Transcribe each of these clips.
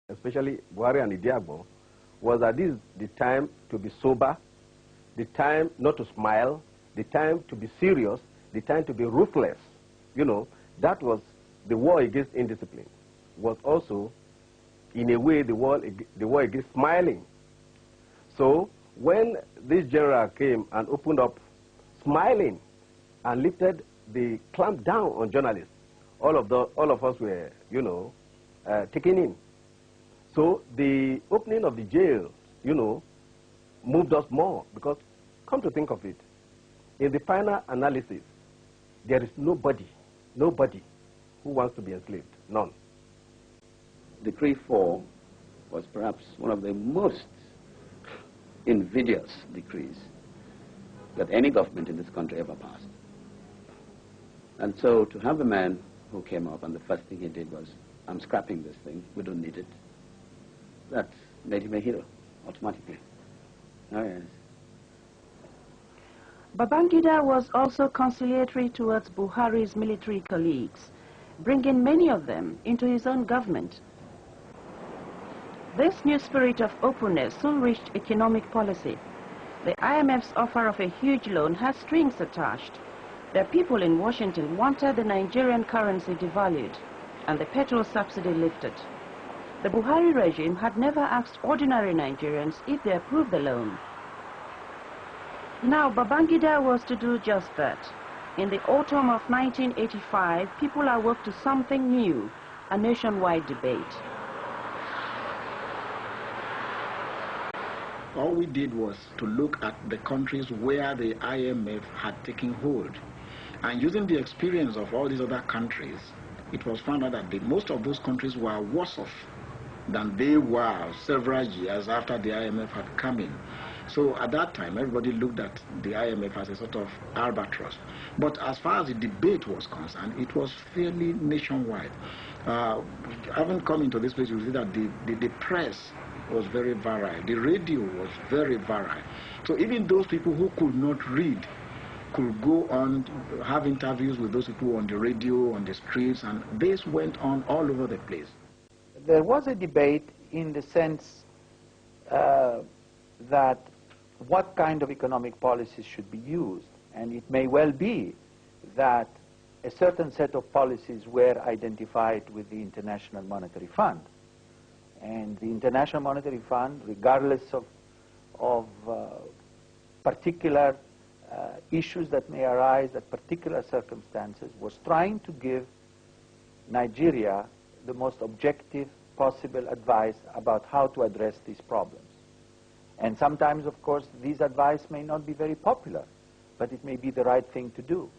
especially Buhari and Idiagbo, was that this is the time to be sober, the time not to smile, the time to be serious, the time to be ruthless. You know, that was the war against indiscipline. Was also, in a way, the war against smiling. So when this general came and opened up smiling and lifted the clamp down on journalists, all of us were, you know, taken in. So the opening of the jail, you know, moved us more, because come to think of it, in the final analysis, there is nobody who wants to be enslaved, none. Decree 4 was perhaps one of the most invidious decrees that any government in this country ever passed. And so to have a man who came up and the first thing he did was, I'm scrapping this thing, we don't need it, that made him a hero automatically. Oh, yes. Babangida was also conciliatory towards Buhari's military colleagues, bringing many of them into his own government. This new spirit of openness soon reached economic policy. The IMF's offer of a huge loan has strings attached. The people in Washington wanted the Nigerian currency devalued and the petrol subsidy lifted. The Buhari regime had never asked ordinary Nigerians if they approved the loan. Now Babangida was to do just that. In the autumn of 1985, people awoke to something new, a nationwide debate. All we did was to look at the countries where the IMF had taken hold. And using the experience of all these other countries, it was found out that most of those countries were worse off than they were several years after the IMF had come in. So at that time, everybody looked at the IMF as a sort of albatross. But as far as the debate was concerned, it was fairly nationwide. Having come into this place, you see that the press was very virile. The radio was very virile. So even those people who could not read could go on, have interviews with those people on the radio, on the streets, and this went on all over the place. There was a debate in the sense that what kind of economic policies should be used, and it may well be that a certain set of policies were identified with the International Monetary Fund. And the International Monetary Fund, regardless of particular issues that may arise at particular circumstances, was trying to give Nigeria the most objective possible advice about how to address these problems. And sometimes, of course, these advice may not be very popular, but it may be the right thing to do.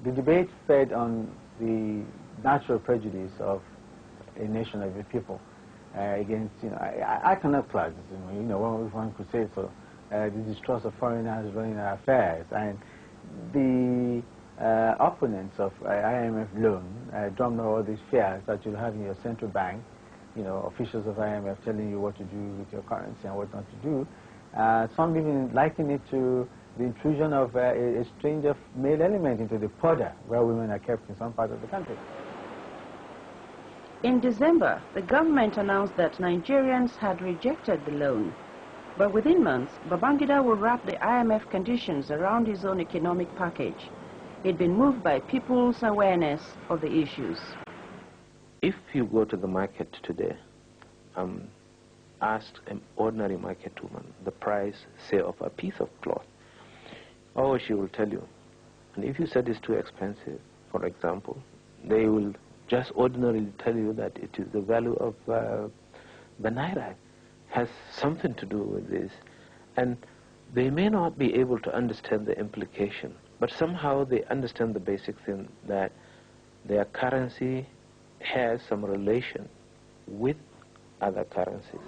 The debate fed on the natural prejudice of a nation, of a people, against, you know, economic classes, you know, one could say so, the distrust of foreigners running our affairs, and the opponents of IMF loan drummed up all these fears that you'll have in your central bank, you know, officials of IMF telling you what to do with your currency and what not to do. Some even liken it to the intrusion of a stranger male element into the purdah, where women are kept in some part of the country. In December, the government announced that Nigerians had rejected the loan. But within months, Babangida would wrap the IMF conditions around his own economic package. He'd been moved by people's awareness of the issues. If you go to the market today, ask an ordinary market woman the price, say, of a piece of cloth, oh, she will tell you. And if you said it's too expensive, for example, they will just ordinarily tell you that it is the value of the naira, has something to do with this. And they may not be able to understand the implication, but somehow they understand the basic thing that their currency has some relation with other currencies.